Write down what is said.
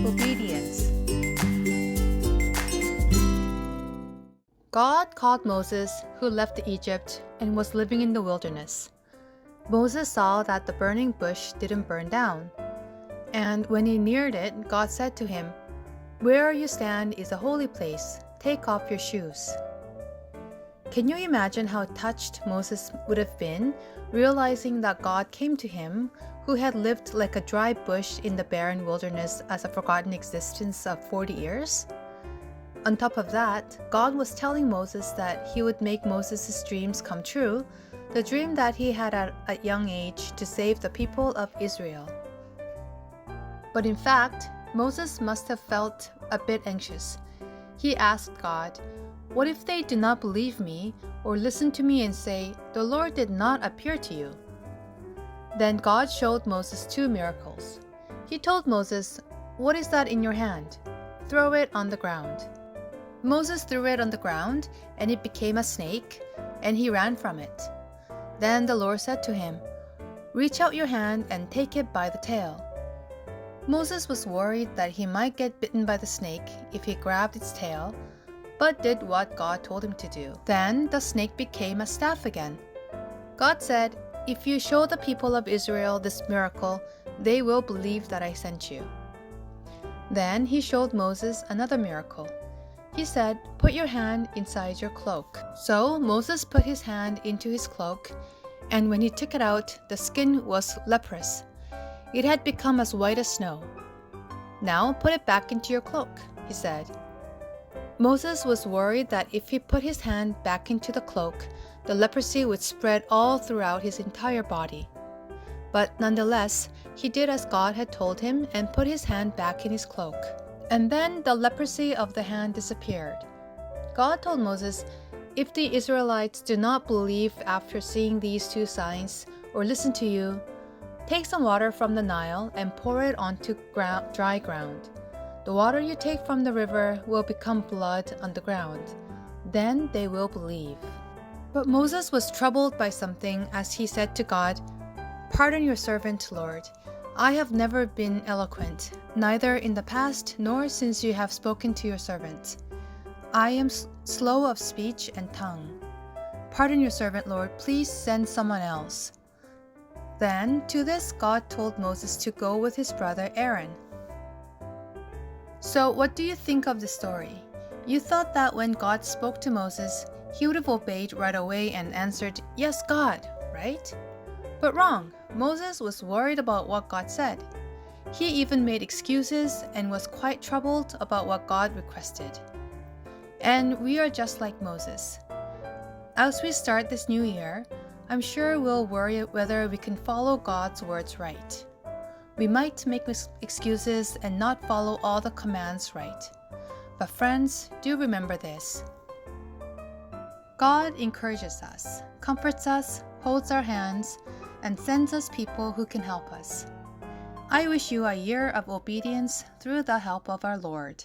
Obedience. God called Moses, who left Egypt and was living in the wilderness. Moses saw that the burning bush didn't burn down. And when he neared it, God said to him, "Where you stand is a holy place. Take off your shoes." Can you imagine how touched Moses would have been, realizing that God came to him, who had lived like a dry bush in the barren wilderness as a forgotten existence of 40 years? On top of that, God was telling Moses that he would make Moses' dreams come true, the dream that he had at a young age to save the people of Israel. But in fact, Moses must have felt a bit anxious. He asked God, "What if they do not believe me or listen to me and say, 'The Lord did not appear to you'?" Then God showed Moses 2 miracles. He told Moses, "What is that in your hand? Throw it on the ground." Moses threw it on the ground, and it became a snake, and he ran from it. Then the Lord said to him, "Reach out your hand and take it by the tail." Moses was worried that he might get bitten by the snake if he grabbed its tail, but did what God told him to do. Then the snake became a staff again. God said, "If you show the people of Israel this miracle, they will believe that I sent you." Then he showed Moses another miracle. He said, "Put your hand inside your cloak." So Moses put his hand into his cloak, and when he took it out, the skin was leprous. It had become as white as snow. "Now put it back into your cloak," he said. Moses was worried that if he put his hand back into the cloak, the leprosy would spread all throughout his entire body. But nonetheless, he did as God had told him and put his hand back in his cloak. And then the leprosy of the hand disappeared. God told Moses, "If the Israelites do not believe after seeing these 2 signs or listen to you, take some water from the Nile and pour it onto dry ground. The water you take from the river will become blood on the ground. Then they will believe." But Moses was troubled by something as he said to God, "Pardon your servant, Lord. I have never been eloquent, neither in the past nor since you have spoken to your servant. I am slow of speech and tongue. Pardon your servant, Lord. Please send someone else." Then, to this, God told Moses to go with his brother Aaron. So, what do you think of the story? You thought that when God spoke to Moses, he would have obeyed right away and answered, "Yes, God," right? But wrong. Moses was worried about what God said. He even made excuses and was quite troubled about what God requested. And we are just like Moses. As we start this new year, I'm sure we'll worry whether we can follow God's words right. We might make excuses and not follow all the commands right. But friends, do remember this. God encourages us, comforts us, holds our hands, and sends us people who can help us. I wish you a year of obedience through the help of our Lord.